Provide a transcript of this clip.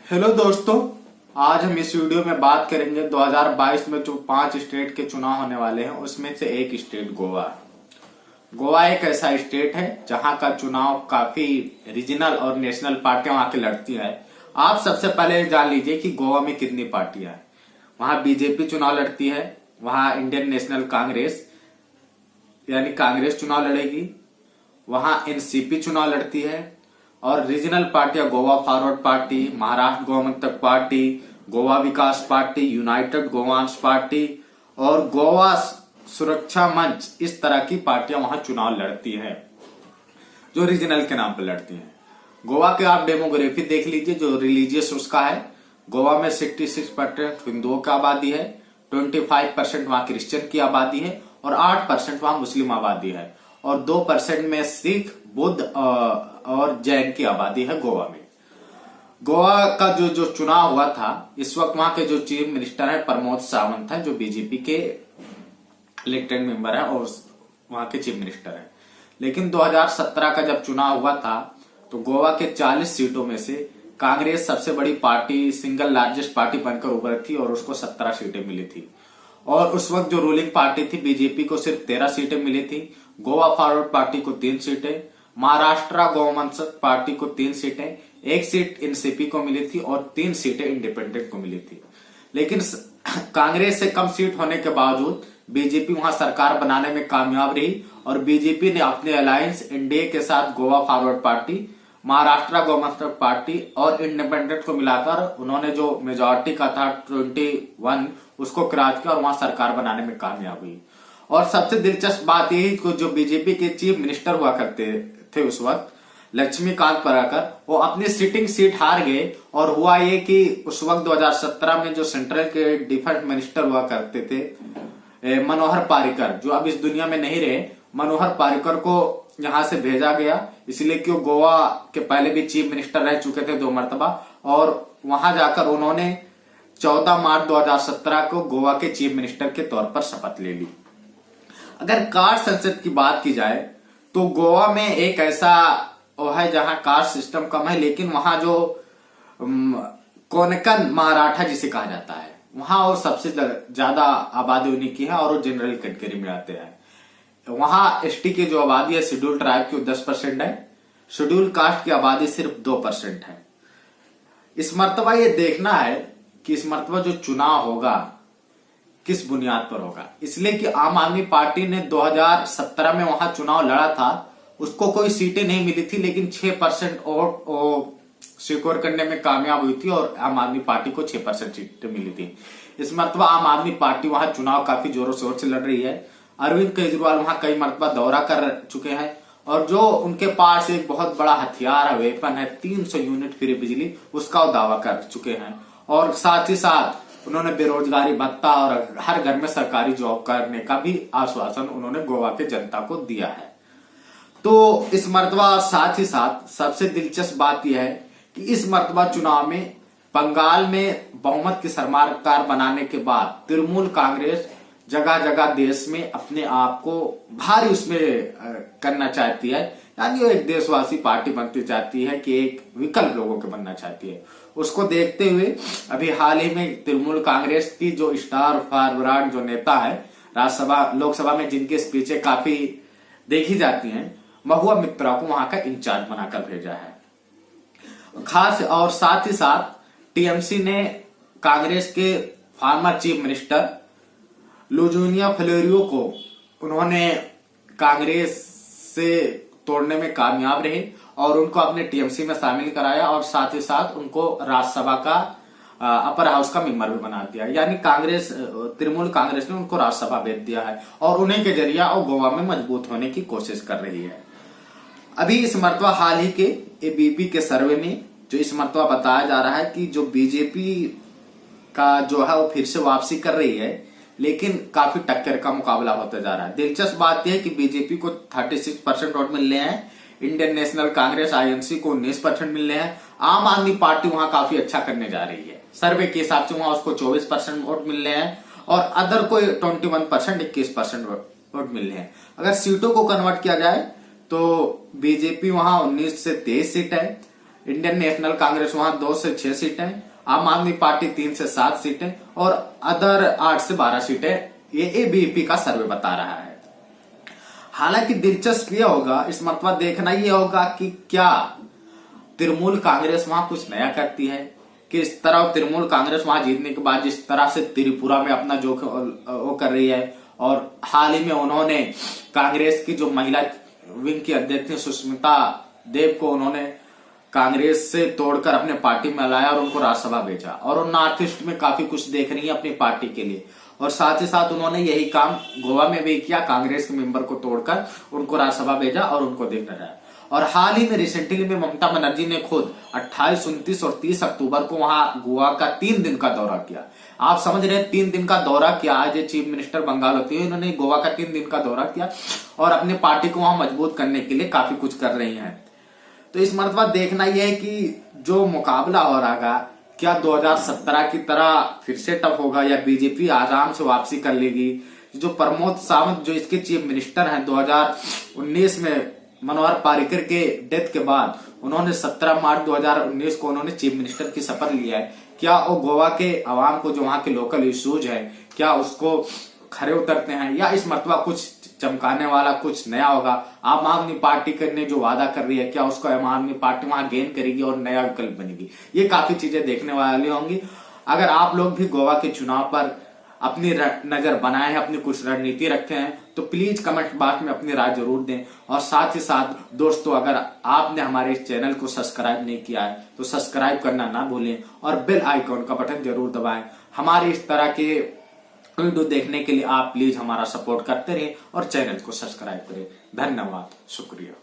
Hello दोस्तों, आज हम इस वीडियो में बात करेंगे 2022 में जो 5 स्टेट के चुनाव होने वाले हैं उसमें से एक स्टेट गोवा है। गोवा एक ऐसा स्टेट है जहां का चुनाव काफी रीजनल और नेशनल पार्टियां वहां के लड़ती है। आप सबसे पहले जान लीजिए कि गोवा में कितनी पार्टियां हैं। वहां बीजेपी चुनाव लड़ती है, वहां इंडियन नेशनल कांग्रेस यानी कांग्रेस चुनाव लड़ेगी, वहां एनसीपी चुनाव लड़ती है और रीजनल पार्टियां Goa forward party, Maharashtra Gomantak party, Goa Vikas party, united Goans party और गोवा सुरक्षा मंच, इस तरह की पार्टियां वहां चुनाव लड़ती है जो रीजनल के नाम पर लड़ती हैं। गोवा के आप डेमोग्राफी देख लीजिए जो रिलीजियस उसका है। गोवा में 66% हिंदुओं की आबादी है, 25% वहां क्रिश्चियन की आबादी है और 8% वहां मुस्लिम आबादी है और 2% में सिख, बुद्ध और जैन की आबादी है गोवा में। गोवा का जो चुनाव हुआ था, इस वक्त वहां के जो चीफ मिनिस्टर है प्रमोद सावंत है, जो बीजेपी के इलेक्टेड मेंबर है और वहां के चीफ मिनिस्टर है। लेकिन 2017 का जब चुनाव हुआ था तो गोवा के 40 सीटों में से कांग्रेस सबसे बड़ी पार्टी, सिंगल लार्जेस्ट पार्टी बनकर उभरी थी और उसको 17 सीटें मिली थी। और उस वक्त जो रूलिंग पार्टी थी बीजेपी को सिर्फ 13 सीटें मिली थी, गोवा फॉरवर्ड पार्टी को 3 सीटें, महाराष्ट्र गोमंतक पार्टी को 3 सीटें, 1 सीट एनसीपी को मिली थी और 3 सीटें इंडिपेंडेंट को मिली थी। लेकिन कांग्रेस से कम सीट होने के बावजूद बीजेपी वहां सरकार बनाने में कामयाब रही और बीजेपी ने अपने अलायंस एनडीए के साथ Goa forward party, Maharashtra Gomantak party और इंडिपेंडेंट को मिलाकर उन्होंने जो मेजोरिटी का था 21, उसको क्रैच किया और वहां सरकार बनाने में कामयाब हुई। और सबसे दिलचस्प बात यही कि जो बीजेपी के चीफ मिनिस्टर हुआ करते थे उस वक्त, लक्ष्मीकांत पराकर, वो अपनी सिटिंग सीट हार गए। और हुआ ये कि उस वक्त 2017 में जो सेंट्रल के डिफेंस मिनिस्टर हुआ करते थे मनोहर पारिकर, जो अब इस दुनिया में नहीं रहे, मनोहर पारिकर को यहां से भेजा गया, इसलिए कि वो गोवा के पहले भी चीफ मिनिस्टर रह चुके थे 2 मरतबा। और वहां जाकर उन्होंने 14 मार्च 2017 को गोवा के चीफ मिनिस्टर के तौर पर शपथ ले ली। अगर कास्ट संसद की बात की जाए तो गोवा में एक ऐसा है जहां कास्ट सिस्टम कम है, लेकिन वहां जो कोनकन मराठा जिसे कहा जाता है, वहां वो सबसे ज्यादा आबादी उन्हीं की है और वो जनरल कैटेगरी में आते हैं। वहां एसटी की जो आबादी है शेड्यूल ट्राइब की 10% है, शेड्यूल कास्ट की आबादी सिर्फ 2% है। इस मर्तबा ये देखना है कि इस मर्तबा जो चुनाव होगा किस बुनियाद पर होगा, इसलिए कि आम आदमी पार्टी ने 2017 में वहां चुनाव लड़ा था, उसको कोई सीटें नहीं मिली थी, लेकिन 6% वोट सिक्योर करने में कामयाब हुई थी और आम आदमी पार्टी को 6% सीटें मिली थी। इस मरतबा आम आदमी पार्टी वहां चुनाव काफी जोरों शोर से लड़ रही है। अरविंद केजरीवाल वहां कई मरतबा दौरा कर चुके हैं और जो उनके पास एक बहुत बड़ा हथियार है, वेपन है, 300 यूनिट फ्री बिजली, उसका वो दावा कर चुके हैं। और साथ ही साथ उन्होंने बेरोजगारी भत्ता और हर घर में सरकारी जॉब करने का भी आश्वासन उन्होंने गोवा के जनता को दिया है। तो इस मर्तबा साथ ही साथ सबसे दिलचस्प बात यह है कि इस मर्तबा चुनाव में बंगाल में बहुमत की सरकार बनाने के बाद तृणमूल कांग्रेस जगह जगह देश में अपने आप को भारी उसमें करना चाहती है, यानी वो एक देशवासी पार्टी बनती चाहती है कि एक विकल्प लोगों के बनना चाहती है। उसको देखते हुए अभी हाल ही में तृणमूल कांग्रेस की जो स्टार फॉरवर्ड जो नेता है राज्यसभा लोकसभा में, जिनकी स्पीचें काफी देखी जाती हैं, महुआ मित्रा को वहां का इंचार्ज बनाकर भेजा है खास। और साथ ही साथ टीएमसी ने कांग्रेस के फॉर्मर चीफ मिनिस्टर लुजूनिया फ्लोरियो को उन्होंने कांग्रेस से तोड़ने में कामयाब रहे और उनको अपने टीएमसी में शामिल कराया और साथ ही साथ उनको राज्यसभा का अपर हाउस का मेंबर भी बना दिया। यानी कांग्रेस, तृणमूल कांग्रेस ने उनको राज्यसभा भेज दिया है और उन्हीं के जरिए वो गोवा में मजबूत होने की कोशिश कर रही है। अभी इस मरतबा हाल ही के एबीपी के सर्वे में जो इस मरतबा बताया जा रहा है कि जो बीजेपी का जो है वो फिर से वापसी कर रही है, लेकिन काफी टक्कर का मुकाबला होता जा रहा है। दिलचस्प बात यह है कि बीजेपी को 36% वोट मिल रहे हैं, इंडियन नेशनल कांग्रेस आईएनसी को 19% मिल रहे हैं, आम आदमी पार्टी वहां काफी अच्छा करने जा रही है। सर्वे के हिसाब से वहां उसको 24% वोट मिल रहे हैं और अदर को 21%, 21% वोट मिल रहे हैं। अगर सीटों को कन्वर्ट किया जाए तो बीजेपी वहां 19 से 23 सीट है, इंडियन नेशनल कांग्रेस वहां 2 से 6 सीटें, आम आदमी पार्टी 3 से 7 सीटें और अदर 8 से 12 सीटें, ये एबीवीपी का सर्वे बता रहा है। हालांकि दिलचस्प यह होगा, इस मरतबा देखना यह होगा कि क्या तृणमूल कांग्रेस वहां कुछ नया करती है, कि इस तरह तृणमूल कांग्रेस वहां जीतने के बाद जिस तरह से त्रिपुरा में अपना जो वो कर रही है, और हाल ही में उन्होंने कांग्रेस की जो महिला विंग की अध्यक्ष थी सुष्मिता देव को उन्होंने कांग्रेस से तोड़कर अपने पार्टी में लाया और उनको राज्यसभा भेजा, और वो नॉर्थ ईस्ट में काफी कुछ देख रही है अपनी पार्टी के लिए। और साथ ही साथ उन्होंने यही काम गोवा में भी किया, कांग्रेस के मेंबर को तोड़कर उनको राज्यसभा भेजा और उनको देखना रहा। और हाल ही में रिसेंटली में ममता बनर्जी ने खुद 28, 29 और 30 अक्टूबर को वहां गोवा का 3 दिन का दौरा किया। आप समझ रहे हैं, 3 दिन का दौरा किया। आज चीफ मिनिस्टर बंगाल होती है, इन्होंने गोवा का 3 दिन का दौरा किया और अपनी पार्टी को वहां मजबूत करने के लिए काफी कुछ कर रही है। तो इस मरतबा देखना यह है कि जो मुकाबला हो रहा है, क्या 2017 की तरह फिर से टफ होगा या बीजेपी आराम से वापसी कर लेगी। जो प्रमोद सावंत जो इसके चीफ मिनिस्टर हैं, 2019 में मनोहर पार्रिकर के डेथ के बाद उन्होंने 17 मार्च 2019 को उन्होंने चीफ मिनिस्टर की शपथ लिया है। क्या वो गोवा के अवाम को जो वहां के लोकल इश्यूज है, क्या उसको खरे उतरते हैं, या इस मरतबा कुछ चमकाने वाला कुछ नया होगा। आम आदमी पार्टी करने जो वादा कर रही है, क्या उसको आम आदमी पार्टी वहां गेन करेगी और नया विकल्प बनेगी। ये काफी चीजें देखने वाली होंगी। अगर आप लोग भी गोवा के चुनाव पर अपनी नजर बनाए हैं, अपनी कुछ रणनीति रखे हैं, तो प्लीज कमेंट बॉक्स में अपनी राय जरूर दें। और साथ ही साथ दोस्तों, अगर आपने हमारे इस चैनल को सब्सक्राइब नहीं किया है तो सब्सक्राइब करना ना भूलें और बेल आइकॉन का बटन जरूर दबाएं। हमारे इस तरह के वीडियो देखने के लिए आप प्लीज हमारा सपोर्ट करते रहें और चैनल को सब्सक्राइब करें। धन्यवाद, शुक्रिया।